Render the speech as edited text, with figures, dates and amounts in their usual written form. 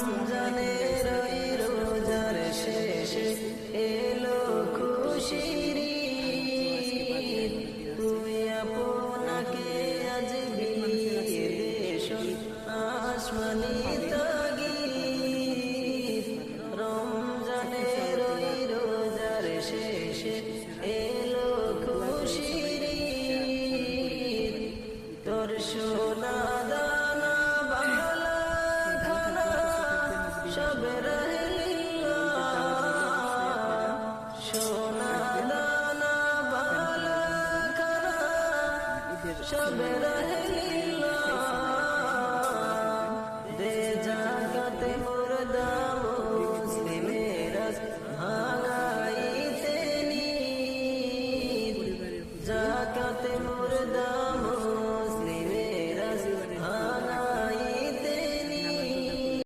রমজানের ওই রোজার শেষে এলো খুশির ঈদ, তুই আপনাকে আজ বিলিয়ে দে শোন আসমানি তাগিদ। রমজানের ওই রোজার শেষে এলো খুশির ঈদ, তোর সোনা দানা বাংলা খানা সব রহিলা, সোনা দানা বাংলা খানা সব রহিলা, দে জাকাতে মুর্দা